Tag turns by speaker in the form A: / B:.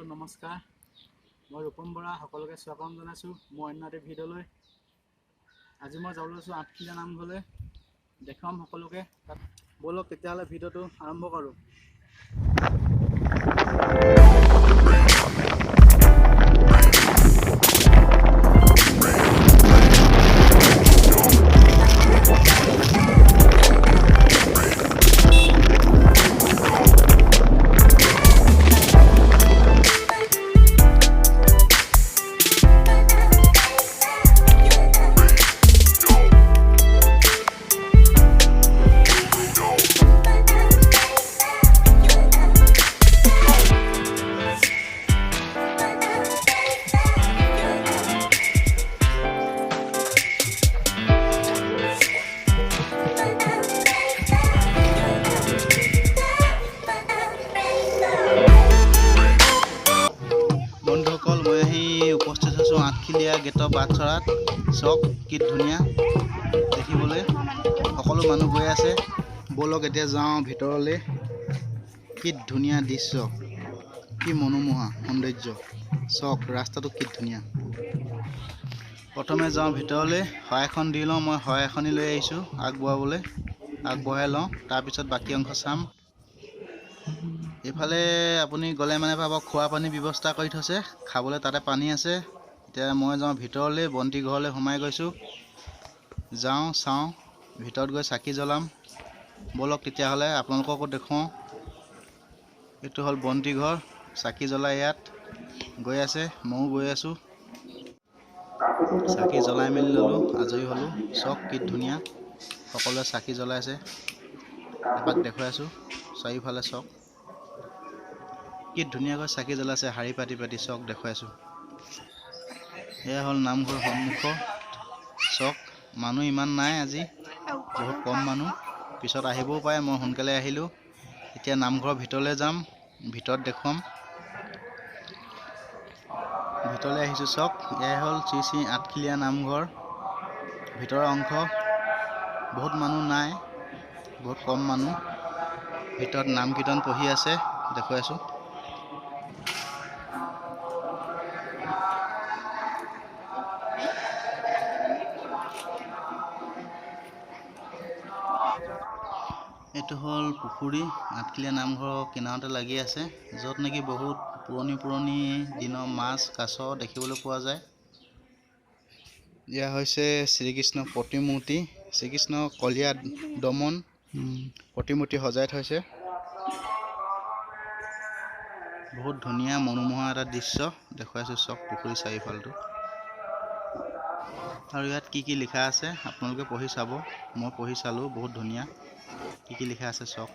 A: নমস্কাৰ মই RuPaM BoRa সকলোকে স্বাগতম জনাইছোঁ মোৰ অন্য এটা ভিডিঅ'লৈ। আজি মই যাবলৈ লৈছোঁ আঠখিলীয়া নামঘৰলৈ। দেখুৱাম সকলোকে তাত। ব'লক তেতিয়াহ'লে ভিডিঅ'টো আৰম্ভ কৰোঁ। বন্ধুসকল, মই আহি উপস্থিত হৈছোঁ আঠখিলীয়া গেটৰ বাটচৰাত। চাওক কি ধুনীয়া দেখিবলৈ, সকলো মানুহ গৈ আছে। ব'লক এতিয়া যাওঁ ভিতৰলৈ। কি ধুনীয়া দৃশ্য, কি মনোমোহা সৌন্দৰ্য। চাওক ৰাস্তাটো কি ধুনীয়া। প্ৰথমে যাওঁ ভিতৰলৈ, শৰাই এখন দি লওঁ। মই শৰাই এখনি লৈ আহিছোঁ আগবঢ়াই লওঁ, তাৰপিছত বাকী অংশ চাম। এইফালে আপুনি গ'লে মানে পাব খোৱা পানীৰ ব্যৱস্থা কৰি থৈছে, খাবলৈ তাতে পানী আছে। এতিয়া মই যাওঁ ভিতৰলৈ, বন্তি ঘৰলৈ সোমাই গৈছোঁ। যাওঁ চাওঁ, ভিতৰত গৈ চাকি জ্বলাম। ব'লক তেতিয়াহ'লে আপোনালোককো দেখুৱাওঁ। এইটো হ'ল বন্তি ঘৰ, চাকি জ্বলাই ইয়াত গৈ আছে, ময়ো গৈ আছোঁ। চাকি জ্বলাই মেলি ল'লোঁ, আজৰি হ'লোঁ। চাওক কি ধুনীয়া, সকলোৱে চাকি জ্বলাইছে। এপাক দেখুৱাই আছোঁ চাৰিওফালে। চাওক কি ধুনীয়াকৈ চাকি জ্বলাইছে, শাৰী পাতি চাওক দেখুৱাইছোঁ। এয়া হ'ল নামঘৰ সন্মুখ। চাওক মানুহ ইমান নাই আজি, বহুত কম মানুহ। পিছত আহিবও পাৰে, মই সোনকালে আহিলোঁ। এতিয়া নামঘৰৰ ভিতৰলৈ যাম, ভিতৰত দেখুৱাম। ভিতৰলৈ আহিছোঁ। চাওক এয়াই হ'ল শ্ৰী শ্ৰী আঠখিলীয়া নামঘৰ ভিতৰৰ অংশ। বহুত মানুহ নাই, বহুত কম মানুহ। ভিতৰত নাম কীৰ্তন পঢ়ি আছে, দেখুৱাইছোঁ। এইটো হ'ল পুখুৰী, আঠখিলীয়া নামঘৰৰ কিনাৰতে লাগি আছে, য'ত নেকি বহুত পুৰণি দিনৰ মাছ কাছ দেখিবলৈ পোৱা যায়। এয়া হৈছে শ্ৰীকৃষ্ণ প্ৰতিমূৰ্তি, শ্ৰীকৃষ্ণ কলীয়া দমন প্ৰতিমূৰ্তি সজাই থৈছে। বহুত ধুনীয়া মনোমোহা এটা দৃশ্য দেখুৱাইছোঁ। চাওক পুখুৰী চাৰিওফালটো। আৰু ইয়াত কি লিখা আছে আপোনালোকে পঢ়ি চাব। মই পঢ়ি চালোঁ, বহুত ধুনীয়া। কি লিখা আছে চাওক।